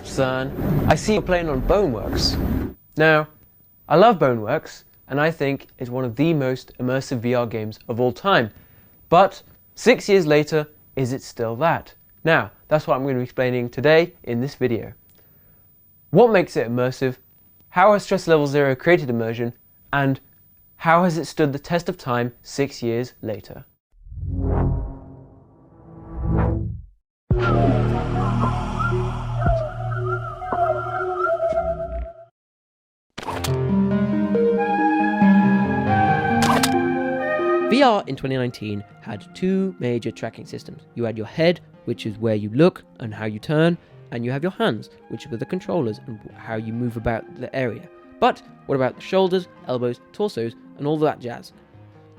much, son. I see you're playing on Boneworks. Now, I love Boneworks, and I think it's one of the most immersive VR games of all time. But 6 years later, is it still that? Now, that's what I'm going to be explaining today in this video. What makes it immersive? How has Stress Level Zero created immersion? And how has it stood the test of time 6 years later? VR in 2019 had two major tracking systems. You had your head, which is where you look and how you turn, and you have your hands, which are the controllers and how you move about the area. But what about the shoulders, elbows, torsos, and all that jazz?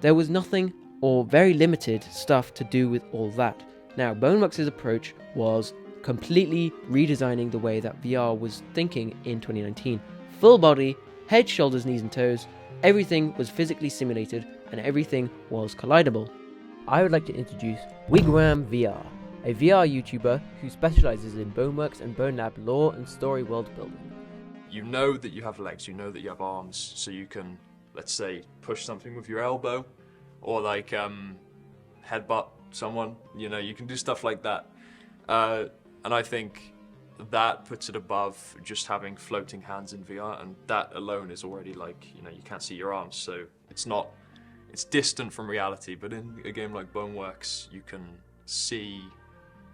There was nothing or very limited stuff to do with all that. Now, Boneworks' approach was completely redesigning the way that VR was thinking in 2019. Full body, head, shoulders, knees, and toes, everything was physically simulated and everything was collidable. I would like to introduce Wigwam VR, a VR YouTuber who specializes in Boneworks and Bone Lab lore and story world building. You know that you have legs, you know that you have arms, so you can, let's say, push something with your elbow, or like headbutt someone, you know, you can do stuff like that. And I think that puts it above just having floating hands in VR, and that alone is already like, you know, you can't see your arms, so it's distant from reality. But in a game like Boneworks, you can see,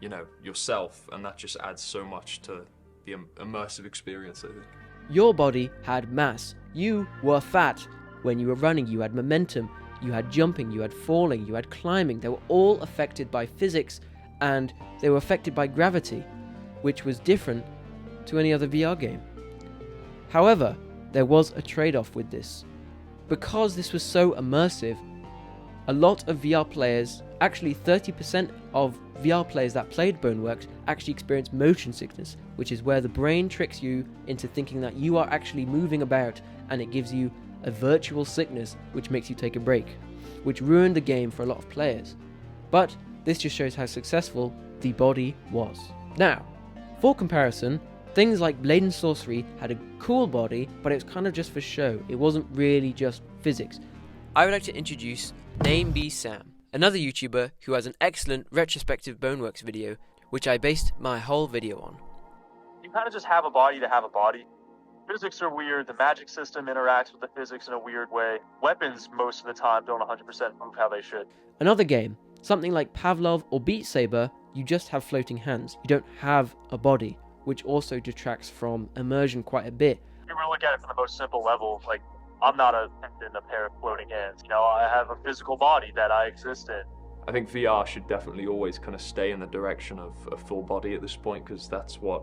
you know, yourself, and that just adds so much to the immersive experience, I think. Your body had mass. You were fat. When you were running, you had momentum, you had jumping, you had falling, you had climbing. They were all affected by physics, and they were affected by gravity, which was different to any other VR game. However, there was a trade-off with this. Because this was so immersive, a lot of VR players, actually 30% of VR players that played Boneworks actually experienced motion sickness, which is where the brain tricks you into thinking that you are actually moving about, and it gives you a virtual sickness which makes you take a break, which ruined the game for a lot of players. But this just shows how successful the body was. Now, for comparison, things like Blade and Sorcery had a cool body, but it was kind of just for show. It wasn't really just physics. I would like to introduce Name Be Sam, another YouTuber who has an excellent retrospective Boneworks video, which I based my whole video on. You kind of just have a body to have a body. Physics are weird, the magic system interacts with the physics in a weird way. Weapons, most of the time, don't 100% move how they should. Another game, something like Pavlov or Beat Saber, you just have floating hands. You don't have a body, which also detracts from immersion quite a bit. You really look at it from the most simple level, like, I'm not a pair of floating hands. You know, I have a physical body that I exist in. I think VR should definitely always kind of stay in the direction of a full body at this point, because that's what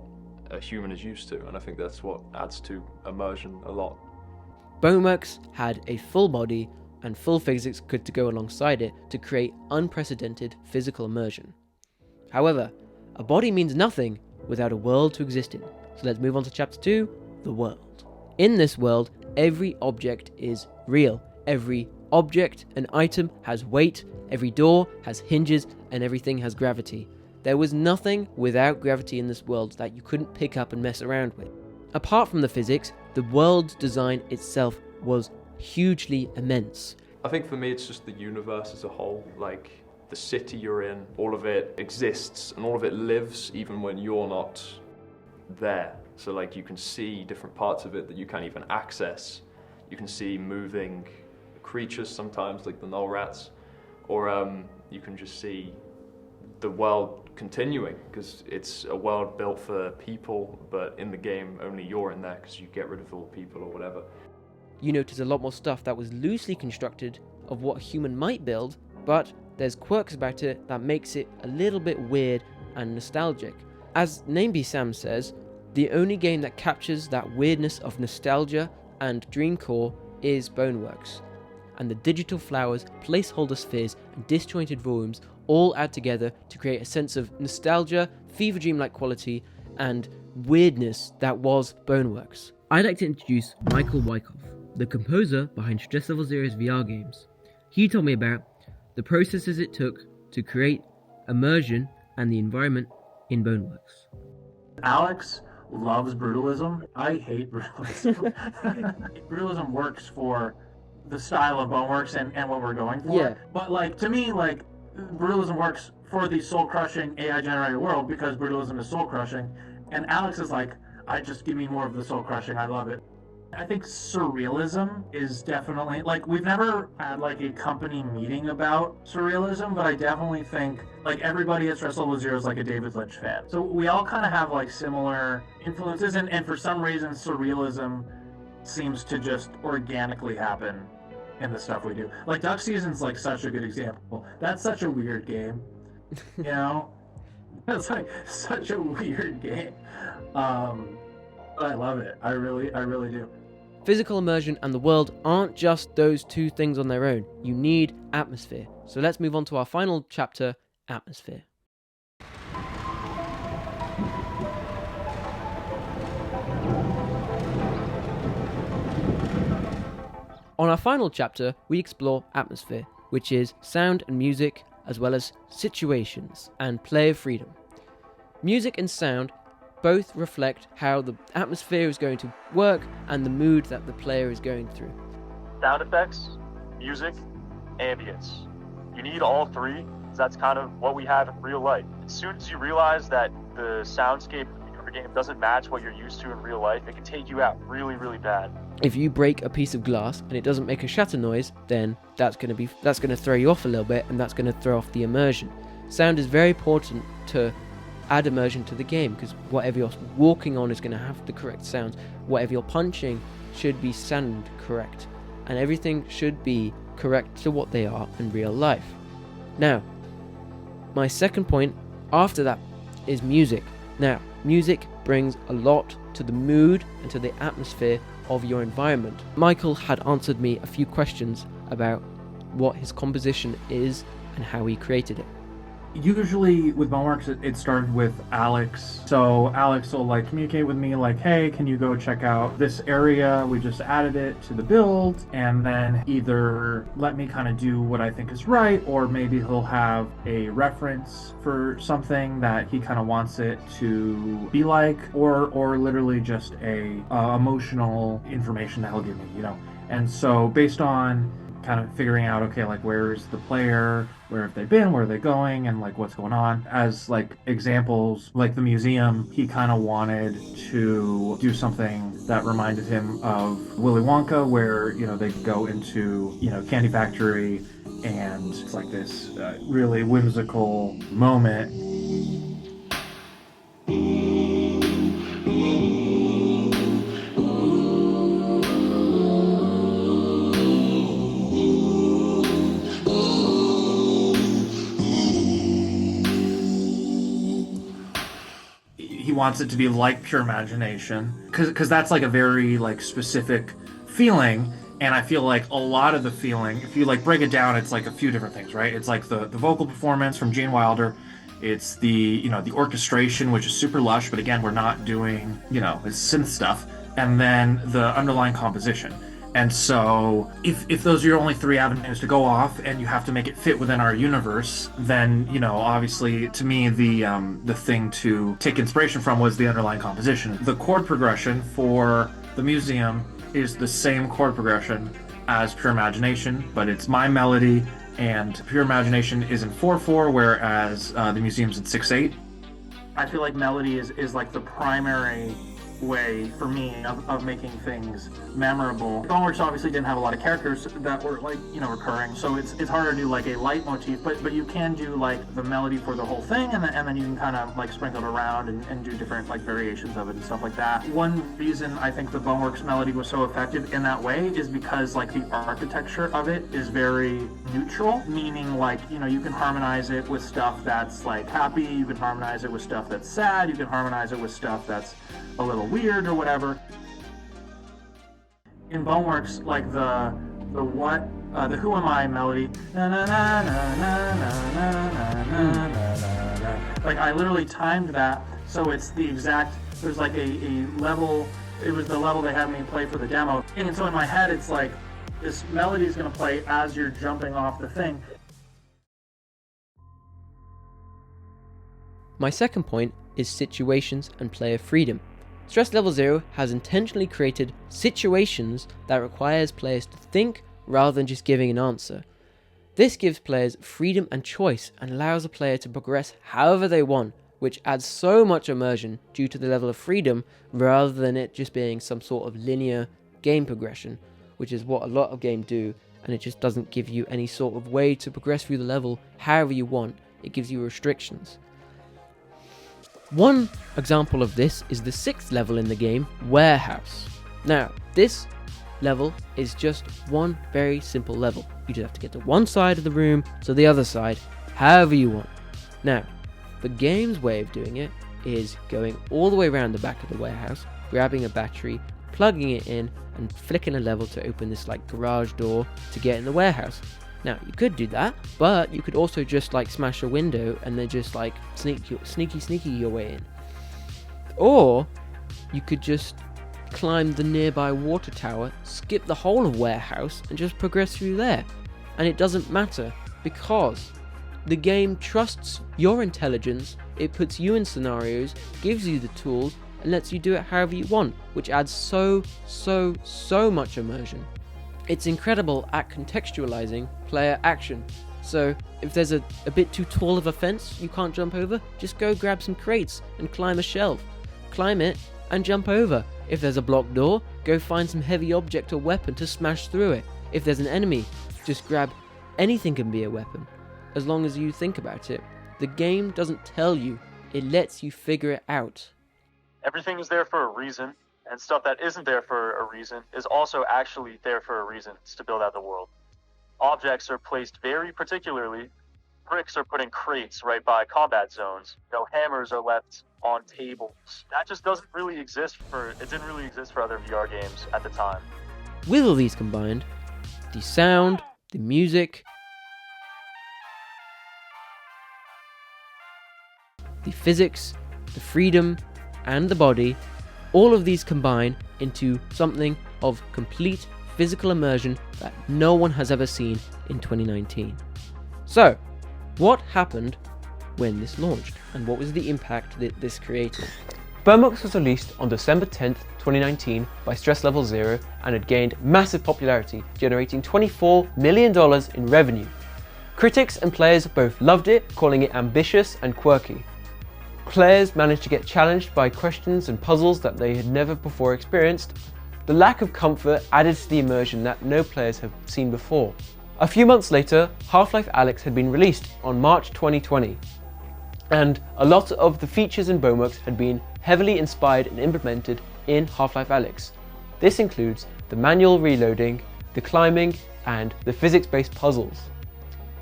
a human is used to, and I think that's what adds to immersion a lot. Boneworks had a full body and full physics could to go alongside it to create unprecedented physical immersion. However, a body means nothing without a world to exist in. So let's move on to chapter 2, the world. In this world, every object is real. Every object and item has weight, every door has hinges, and everything has gravity. There was nothing without gravity in this world that you couldn't pick up and mess around with. Apart from the physics, the world's design itself was hugely immense. I think for me it's just the universe as a whole, like the city you're in, all of it exists and all of it lives even when you're not there. So like you can see different parts of it that you can't even access. You can see moving creatures sometimes, like the null rats, or you can just see the world continuing, because it's a world built for people, but in the game only you're in there because you get rid of all the people or whatever. You notice a lot more stuff that was loosely constructed of what a human might build, but there's quirks about it that makes it a little bit weird and nostalgic. As Name Be Sam says, the only game that captures that weirdness of nostalgia and dreamcore is Boneworks. And the digital flowers, placeholder spheres, and disjointed rooms all add together to create a sense of nostalgia, fever dream-like quality, and weirdness that was Boneworks. I'd like to introduce Michael Wyckoff, the composer behind Stress Level Zero's VR games. He told me about the processes it took to create immersion and the environment in Boneworks. Alex loves brutalism. I hate brutalism. Brutalism works for the style of Boneworks and what we're going for. Yeah. But like to me, like brutalism works for the soul crushing AI generated world because brutalism is soul crushing. And Alex is like, I just give me more of the soul crushing. I love it. I think surrealism is definitely like we've never had like a company meeting about surrealism, but I definitely think like everybody at Stress Level Zero is like a David Lynch fan. So we all kind of have like similar influences, and for some reason surrealism seems to just organically happen in the stuff we do. Like Duck Season's like such a good example. That's such a weird game, you know? That's like such a weird game. But I love it. I really do. Physical immersion and the world aren't just those two things on their own. You need atmosphere. So let's move on to our final chapter, atmosphere. On our final chapter, we explore atmosphere, which is sound and music, as well as situations and player freedom. Music and sound both reflect how the atmosphere is going to work and the mood that the player is going through. Sound effects, music, ambience. You need all three, because that's kind of what we have in real life. As soon as you realize that the soundscape of your game doesn't match what you're used to in real life, it can take you out really, really bad. If you break a piece of glass and it doesn't make a shatter noise, then that's going to throw you off a little bit, and that's going to throw off the immersion. Sound is very important to add immersion to the game, because whatever you're walking on is going to have the correct sounds. Whatever you're punching should be sound correct, and everything should be correct to what they are in real life. Now, my second point after that is music. Now, music brings a lot to the mood and to the atmosphere of your environment. Michael had answered me a few questions about what his composition is and how he created it. Usually with Boneworks, it started with Alex. So Alex will like communicate with me like, hey, can you go check out this area? We just added it to the build. And then either let me kind of do what I think is right, or maybe he'll have a reference for something that he kind of wants it to be like, or literally just a emotional information that he'll give me, you know. And so based on kind of figuring out, okay, like where's the player, where have they been, where are they going, and like what's going on. As like examples, like the museum, he kind of wanted to do something that reminded him of Willy Wonka, where, you know, they go into, you know, candy factory, and it's like this really whimsical moment. He wants it to be like pure imagination, because that's like a very like specific feeling, and I feel like a lot of the feeling, if you like break it down, it's like a few different things, right? It's like the vocal performance from Gene Wilder, it's the, you know, the orchestration, which is super lush, but again, we're not doing, you know, it's synth stuff, and then the underlying composition. And so if those are your only three avenues to go off, and you have to make it fit within our universe, then, you know, obviously to me the thing to take inspiration from was the underlying composition. The chord progression for the museum is the same chord progression as Pure Imagination, but it's my melody, and Pure Imagination is in 4/4, whereas the museum's in 6/8. I feel like melody is like the primary way for me of making things memorable. Boneworks obviously didn't have a lot of characters that were like, you know, recurring, so it's harder to do like a leitmotif, but you can do like the melody for the whole thing, and then you can kind of like sprinkle it around and do different like variations of it and stuff like that. One reason I think the Boneworks melody was so effective in that way is because like the architecture of it is very neutral, meaning like, you know, you can harmonize it with stuff that's like happy, you can harmonize it with stuff that's sad, you can harmonize it with stuff that's a little weird or whatever. In Boneworks, like the Who Am I melody, na na na na na na na na na, like I literally timed that so it's the exact, there's like a level, it was the level they had me play for the demo, and so in my head it's like this melody is going to play as you're jumping off the thing. My second point is situations and player freedom. Stress Level 0 has intentionally created situations that requires players to think rather than just giving an answer. This gives players freedom and choice and allows a player to progress however they want, which adds so much immersion due to the level of freedom rather than it just being some sort of linear game progression, which is what a lot of games do, and it just doesn't give you any sort of way to progress through the level however you want. It gives you restrictions. One example of this is the 6th level in the game, Warehouse. Now, this level is just one very simple level. You just have to get to one side of the room to the other side, however you want. Now, the game's way of doing it is going all the way around the back of the warehouse, grabbing a battery, plugging it in, and flicking a level to open this like garage door to get in the warehouse. Now, you could do that, but you could also just like smash a window and then just like sneaky your way in. Or you could just climb the nearby water tower, skip the whole of warehouse, and just progress through there. And it doesn't matter because the game trusts your intelligence, it puts you in scenarios, gives you the tools, and lets you do it however you want, which adds so much immersion. It's incredible at contextualizing player action. So if there's a bit too tall of a fence you can't jump over, just go grab some crates and climb a shelf. Climb it and jump over. If there's a blocked door, go find some heavy object or weapon to smash through it. If there's an enemy, just grab anything can be a weapon, as long as you think about it. The game doesn't tell you, it lets you figure it out. Everything is there for a reason, and stuff that isn't there for a reason is also actually there for a reason. It's to build out the world. Objects are placed very particularly. Bricks are put in crates right by combat zones. Hammers are left on tables. That just didn't really exist for other VR games at the time. With all these combined, the sound, the music, the physics, the freedom, and the body, all of these combine into something of complete physical immersion that no one has ever seen in 2019. So, what happened when this launched, and what was the impact that this created? Boneworks was released on December 10th, 2019 by Stress Level 0 and had gained massive popularity, generating $24 million in revenue. Critics and players both loved it, calling it ambitious and quirky. Players managed to get challenged by questions and puzzles that they had never before experienced. The lack of comfort added to the immersion that no players have seen before. A few months later, Half-Life Alyx had been released on March 2020, and a lot of the features in Boneworks had been heavily inspired and implemented in Half-Life Alyx. This includes the manual reloading, the climbing, and the physics-based puzzles.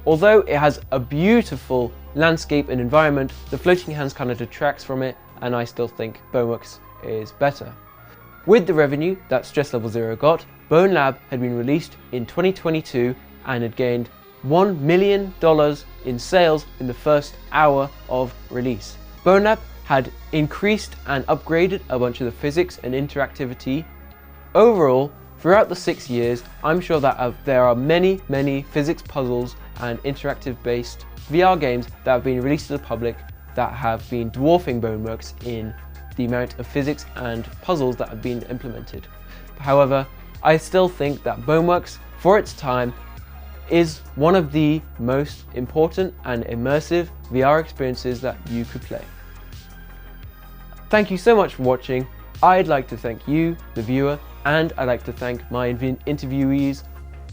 Although it has a beautiful landscape and environment, the floating hands kind of detracts from it, and I still think Boneworks is better. With the revenue that Stress Level 0 got, Bone Lab had been released in 2022 and had gained $1 million in sales in the first hour of release. Bone Lab had increased and upgraded a bunch of the physics and interactivity. Overall, throughout the 6 years, I'm sure that there are many physics puzzles and interactive based VR games that have been released to the public that have been dwarfing Boneworks in the amount of physics and puzzles that have been implemented. However, I still think that Boneworks, for its time, is one of the most important and immersive VR experiences that you could play. Thank you so much for watching. I'd like to thank you, the viewer, and I'd like to thank my interviewees,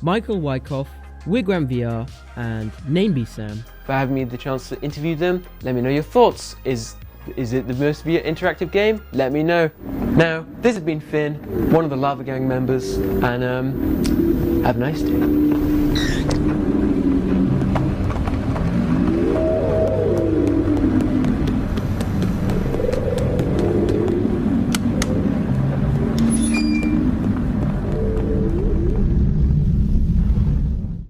Michael Wyckoff, Wigwam VR, and Nameby Sam, for having me the chance to interview them. Let me know your thoughts. Is it the most interactive game? Let me know. Now, this has been Finn, one of the Lava Gang members, and have a nice day.